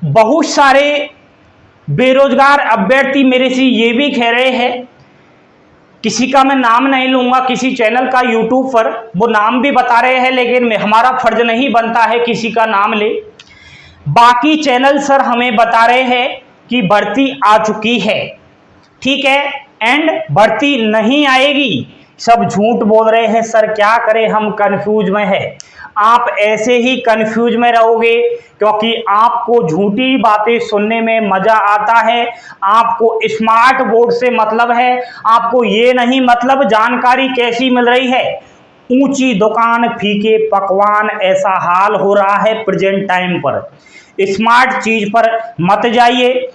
बहुत सारे बेरोजगार अभ्यर्थी मेरे से ये भी कह रहे हैं, किसी का मैं नाम नहीं लूंगा, किसी चैनल का यूट्यूब पर वो नाम भी बता रहे हैं, लेकिन हमारा फर्ज नहीं बनता है किसी का नाम ले। बाकी चैनल सर हमें बता रहे हैं कि भर्ती आ चुकी है, ठीक है, एंड भर्ती नहीं आएगी। सब झूठ बोल रहे हैं सर, क्या करें, हम कंफ्यूज में है। आप ऐसे ही कंफ्यूज में रहोगे क्योंकि आपको झूठी बातें सुनने में मजा आता है। आपको स्मार्ट बोर्ड से मतलब है, आपको ये नहीं मतलब जानकारी कैसी मिल रही है। ऊंची दुकान फीके पकवान, ऐसा हाल हो रहा है प्रेजेंट टाइम पर। स्मार्ट चीज पर मत जाइए।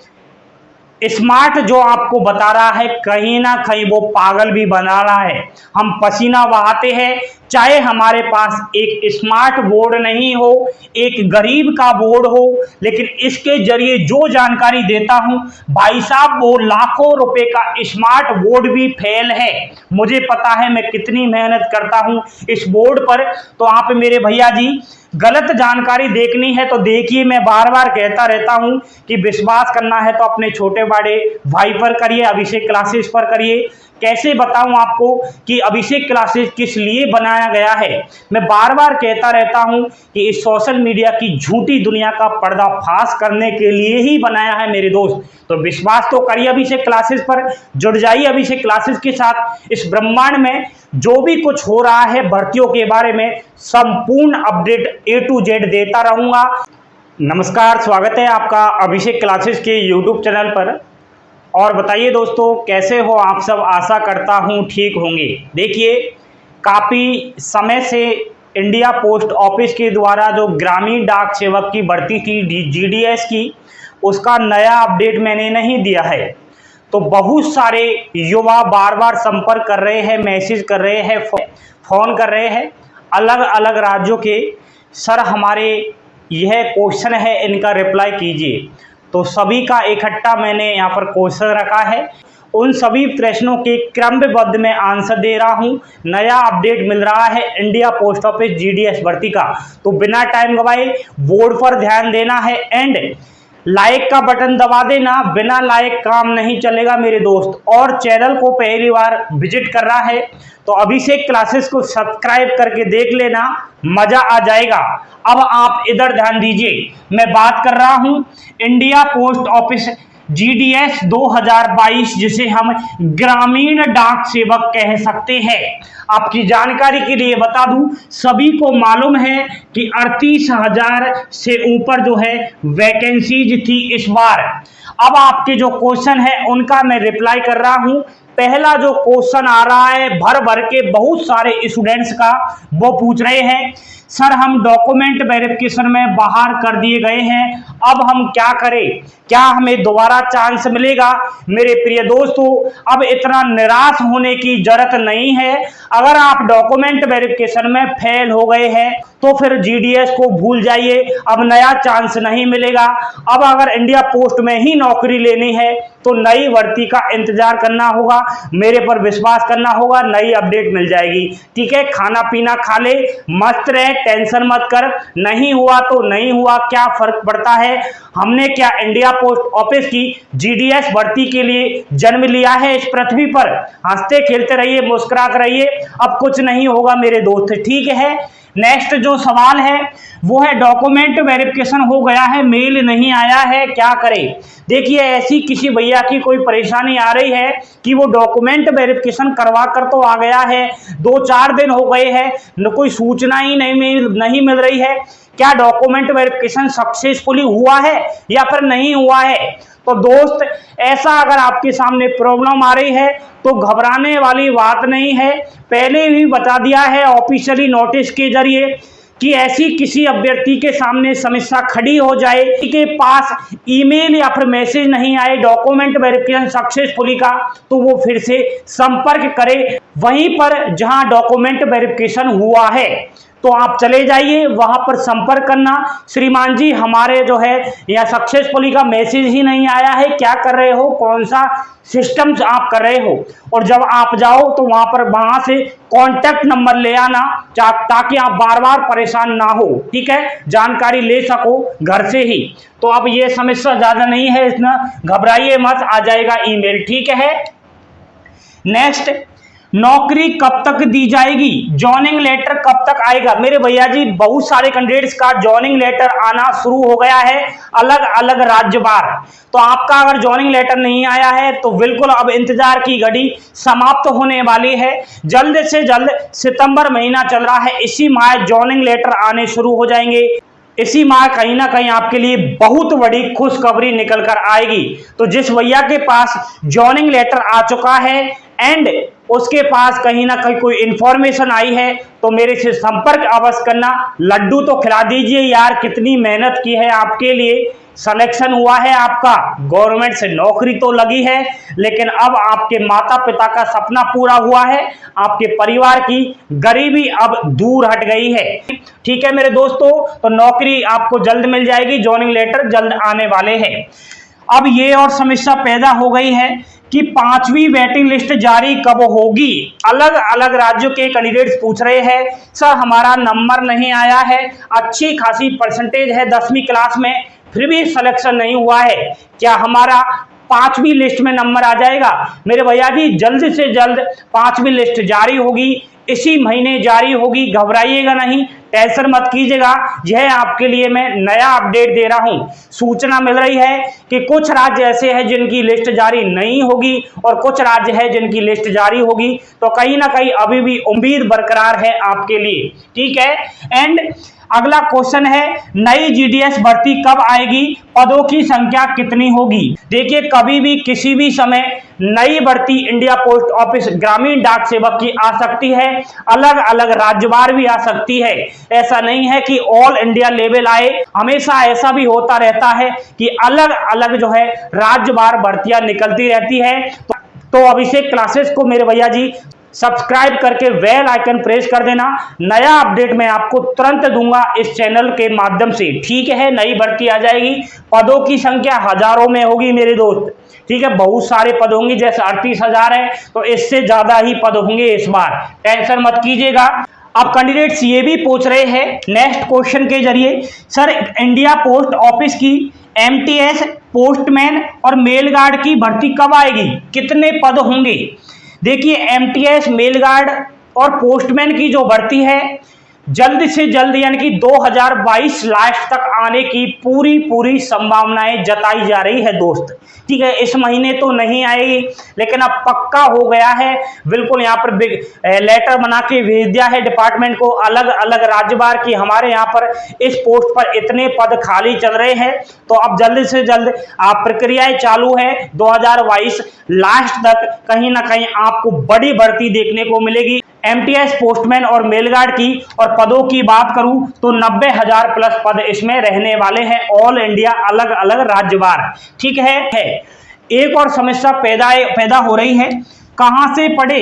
स्मार्ट जो आपको बता रहा है कहीं ना कहीं वो पागल भी बना रहा है। हम पसीना बहाते हैं, चाहे हमारे पास एक स्मार्ट बोर्ड नहीं हो, एक गरीब का बोर्ड हो, लेकिन इसके जरिए जो जानकारी देता हूं भाई साहब, वो लाखों रुपए का स्मार्ट बोर्ड भी फेल है। मुझे पता है मैं कितनी मेहनत करता हूं इस बोर्ड पर। तो आप मेरे भैया जी गलत जानकारी देखनी है तो देखिए, मैं बार बार कहता रहता हूं कि विश्वास करना है तो अपने छोटे बड़े भाई पर करिए, अभिषेक क्लासेस पर करिए। कैसे बताऊं आपको कि अभिषेक क्लासेस किस लिए बनाया गया है। मैं बार बार कहता रहता हूं कि इस सोशल मीडिया की झूठी दुनिया का पर्दाफाश करने के लिए ही बनाया है मेरे दोस्त। तो विश्वास तो करिए अभिषेक क्लासेस पर, जुड़ जाइए अभिषेक क्लासेस के साथ। इस ब्रह्मांड में जो भी कुछ हो रहा है भर्तियों के बारे में संपूर्ण अपडेट A to Z देता रहूंगा। नमस्कार, स्वागत है आपका अभिषेक क्लासेस के यूट्यूब चैनल पर। और बताइए दोस्तों, कैसे हो आप सब। आशा करता हूं ठीक होंगे। देखिए, काफ़ी समय से इंडिया पोस्ट ऑफिस के द्वारा जो ग्रामीण डाक सेवक की भर्ती थी GDS की, उसका नया अपडेट मैंने नहीं दिया है। तो बहुत सारे युवा बार बार संपर्क कर रहे हैं, मैसेज कर रहे हैं, फ़ोन कर रहे हैं अलग अलग राज्यों के। सर हमारे यह क्वेश्चन है, इनका रिप्लाई कीजिए। तो सभी का इकट्ठा मैंने यहाँ पर क्वेश्चन रखा है, उन सभी प्रश्नों के क्रमबद्ध में आंसर दे रहा हूँ। नया अपडेट मिल रहा है इंडिया पोस्ट ऑफिस GDS भर्ती का। तो बिना टाइम गवाए बोर्ड पर ध्यान देना है एंड लाइक का बटन दबा देना। बिना लाइक काम नहीं चलेगा मेरे दोस्त। और चैनल को पहली बार विजिट कर रहा है तो अभिषेक क्लासेस को सब्सक्राइब करके देख लेना, मजा आ जाएगा। अब आप इधर ध्यान दीजिए, मैं बात कर रहा हूं इंडिया पोस्ट ऑफिस GDS 2022, जिसे हम ग्रामीण डाक सेवक कह सकते हैं। आपकी जानकारी के लिए बता दूं, सभी को मालूम है कि 38,000 से ऊपर जो है वैकेंसीज थी इस बार। अब आपके जो क्वेश्चन है उनका मैं रिप्लाई कर रहा हूं। पहला जो क्वेश्चन आ रहा है भर भर के बहुत सारे स्टूडेंट्स का, वो पूछ रहे हैं सर हम डॉक्यूमेंट वेरिफिकेशन में बाहर कर दिए गए हैं, अब हम क्या करें, क्या हमें दोबारा चांस मिलेगा। मेरे प्रिय दोस्तों, अब इतना निराश होने की जरूरत नहीं है। अगर आप डॉक्यूमेंट वेरिफिकेशन में फेल हो गए हैं तो फिर GDS को भूल जाइए, अब नया चांस नहीं मिलेगा। अब अगर इंडिया पोस्ट में ही नौकरी लेनी है तो नई भर्ती का इंतजार करना होगा, मेरे पर विश्वास करना होगा, नई अपडेट मिल जाएगी। ठीक है, खाना पीना खा ले, मस्त रहे, टेंशन मत कर। नहीं हुआ तो नहीं हुआ, क्या फर्क पड़ता है। हमने क्या इंडिया पोस्ट ऑफिस की GDS भर्ती के लिए जन्म लिया है इस पृथ्वी पर। हंसते खेलते रहिए, मुस्कुराते रहिए, अब कुछ नहीं होगा मेरे दोस्त, ठीक है। नेक्स्ट जो सवाल है वो है डॉक्यूमेंट वेरिफिकेशन हो गया है, मेल नहीं आया है, क्या करें। देखिए, ऐसी किसी भैया की कोई परेशानी आ रही है कि वो डॉक्यूमेंट वेरिफिकेशन करवा कर तो आ गया है, 2-4 दिन हो गए हैं, न कोई सूचना ही नहीं मिल रही है। क्या डॉक्यूमेंट वेरिफिकेशन सक्सेसफुली हुआ है या फिर नहीं हुआ है। तो दोस्त, ऐसा अगर आपके सामने प्रॉब्लम आ रही है तो घबराने वाली बात नहीं है। पहले भी बता दिया है ऑफिशियली नोटिस के जरिए कि ऐसी किसी अभ्यर्थी के सामने समस्या खड़ी हो जाए के पास ईमेल या फिर मैसेज नहीं आए डॉक्यूमेंट वेरिफिकेशन सक्सेसफुली का, तो वो फिर से संपर्क करे वहीं पर जहां डॉक्यूमेंट वेरिफिकेशन हुआ है। तो आप चले जाइए, वहां पर संपर्क करना। श्रीमान जी हमारे जो है यहाँ सक्सेसफुली का मैसेज ही नहीं आया है, क्या कर रहे हो, कौन सा सिस्टम आप कर रहे हो। और जब आप जाओ तो वहां से कॉन्टैक्ट नंबर ले आना, ताकि आप बार बार परेशान ना हो, ठीक है, जानकारी ले सको घर से ही। तो अब ये समस्या ज्यादा नहीं है, इतना घबराइए मत, आ जाएगा ईमेल, ठीक है। नेक्स्ट, नौकरी कब तक दी जाएगी, जॉइनिंग लेटर कब तक आएगा। मेरे भैया जी बहुत सारे कैंडिडेट्स का जॉइनिंग लेटर आना शुरू हो गया है, अलग अलग राज्यवार। तो आपका अगर जॉइनिंग लेटर नहीं आया है तो बिल्कुल अब इंतजार की घड़ी समाप्त होने वाली है। जल्द से जल्द, सितंबर महीना चल रहा है, इसी माह जॉइनिंग लेटर आने शुरू हो जाएंगे। इसी माह कहीं ना कहीं आपके लिए बहुत बड़ी खुशखबरी निकल कर आएगी। तो जिस भैया के पास जॉइनिंग लेटर आ चुका है एंड उसके पास कहीं ना कहीं कोई इंफॉर्मेशन आई है तो मेरे से संपर्क अवश्य करना। लड्डू तो खिला दीजिए यार, कितनी मेहनत की है आपके लिए, सिलेक्शन हुआ है आपका, गवर्नमेंट से नौकरी तो लगी है, लेकिन अब आपके माता पिता का सपना पूरा हुआ है, आपके परिवार की गरीबी अब दूर हट गई है, ठीक है मेरे दोस्तों। तो नौकरी आपको जल्द मिल जाएगी, जॉइनिंग लेटर जल्द आने वाले हैं। अब ये और समस्या पैदा हो गई है कि 5वीं वेटिंग लिस्ट जारी कब होगी। अलग अलग राज्यों के कैंडिडेट्स पूछ रहे हैं, सर हमारा नंबर नहीं आया है, अच्छी खासी परसेंटेज है 10वीं क्लास में, फिर भी सिलेक्शन नहीं हुआ है, क्या हमारा 5वीं लिस्ट में नंबर आ जाएगा। मेरे भैया जी जल्द से जल्द 5वीं लिस्ट जारी होगी, इसी महीने जारी होगी, घबराइएगा नहीं, टेंशन मत कीजिएगा। यह आपके लिए मैं नया अपडेट दे रहा हूं। सूचना मिल रही है कि कुछ राज्य ऐसे हैं जिनकी लिस्ट जारी नहीं होगी और कुछ राज्य है जिनकी लिस्ट जारी होगी। तो कहीं ना कहीं अभी भी उम्मीद बरकरार है आपके लिए, ठीक है। एंड अगला क्वेश्चन है, नई जीडीएस भर्ती कब आएगी, पदों की संख्या कितनी होगी। देखिए कभी भी किसी भी समय नई भर्ती इंडिया पोस्ट ऑफिस ग्रामीण डाक सेवक की आ सकती है, अलग अलग राज्यवार भी आ सकती है। ऐसा नहीं है कि ऑल इंडिया लेवल आए, हमेशा ऐसा भी होता रहता है कि अलग अलग जो है राज्यवार भर्तियां निकलती रहती है। तो अभिषेक क्लासेस को मेरे भैया जी सब्सक्राइब करके बेल आइकन प्रेस कर देना, नया अपडेट मैं आपको तुरंत दूंगा इस चैनल के माध्यम से, ठीक है। नई भर्ती आ जाएगी, पदों की संख्या हजारों में होगी मेरे दोस्त, ठीक है, बहुत सारे पद होंगे, जैसे 38,000 है तो इससे ज्यादा ही पद होंगे इस बार, टेंशन मत कीजिएगा। अब कैंडिडेट्स ये भी पूछ रहे हैं नेक्स्ट क्वेश्चन के जरिए, सर इंडिया पोस्ट ऑफिस की एमटीएस पोस्टमैन और मेल गार्ड की भर्ती कब आएगी, कितने पद होंगे। देखिए एमटीएस, मेल गार्ड और पोस्टमैन की जो भर्ती है जल्द से जल्द यानी कि 2022 लास्ट तक आने की पूरी संभावनाएं जताई जा रही है दोस्त, ठीक है। इस महीने तो नहीं आएगी लेकिन अब पक्का हो गया है, बिल्कुल यहाँ पर लेटर बना के भेज दिया है डिपार्टमेंट को, अलग अलग राज्यवार की हमारे यहाँ पर इस पोस्ट पर इतने पद खाली चल रहे हैं। तो अब जल्द से जल्द प्रक्रियाएं चालू है, 2022 लास्ट तक कहीं ना कहीं आपको बड़ी भर्ती देखने को मिलेगी। एमटीएस पोस्टमैन और मेलगार्ड की, और पदों की बात करूं तो 90,000 प्लस पद इसमें रहने वाले हैं, ऑल इंडिया अलग अलग राज्यवार, ठीक है। एक और समस्या पैदा हो रही है, कहां से पढ़े,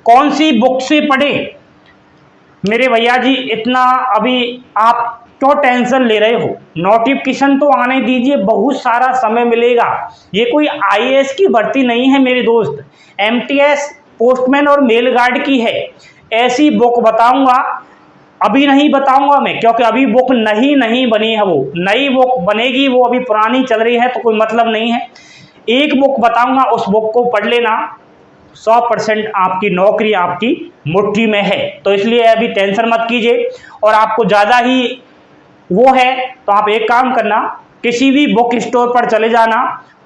कौन सी बुक से पढ़े। मेरे भैया जी इतना अभी आप क्यों टेंशन ले रहे हो, नोटिफिकेशन तो आने दीजिए, बहुत सारा समय मिलेगा। ये कोई आईएएस की भर्ती नहीं है मेरे दोस्त, एमटीएस पोस्टमैन और मेल गार्ड की है। ऐसी बुक बताऊंगा, अभी नहीं बताऊंगा मैं, क्योंकि अभी बुक नहीं बनी है, वो नई बुक बनेगी, वो अभी पुरानी चल रही है तो कोई मतलब नहीं है। एक बुक बताऊंगा, उस बुक को पढ़ लेना, 100% आपकी नौकरी आपकी मुट्ठी में है। तो इसलिए अभी टेंशन मत कीजिए, और आपको ज़्यादा ही वो है तो आप एक काम करना, किसी भी बुक स्टोर पर चले जाना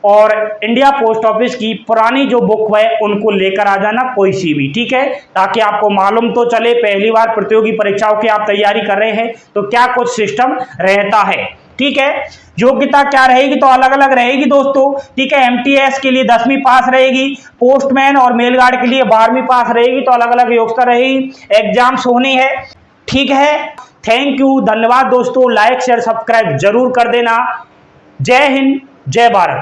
और इंडिया पोस्ट ऑफिस की पुरानी जो बुक है उनको लेकर आ जाना, कोई सी भी, ठीक है, ताकि आपको मालूम तो चले पहली बार प्रतियोगी परीक्षाओं की आप तैयारी कर रहे हैं तो क्या कुछ सिस्टम रहता है, ठीक है। योग्यता क्या रहेगी तो अलग अलग रहेगी दोस्तों, ठीक है। एमटीएस के लिए 10वीं पास रहेगी, पोस्टमैन और मेल गार्ड के लिए 12वीं पास रहेगी, तो अलग अलग योग्यता रहेगी, एग्जाम्स होनी है, ठीक है। थैंक यू, धन्यवाद दोस्तों, लाइक शेयर सब्सक्राइब जरूर कर देना। जय हिंद, जय भारत।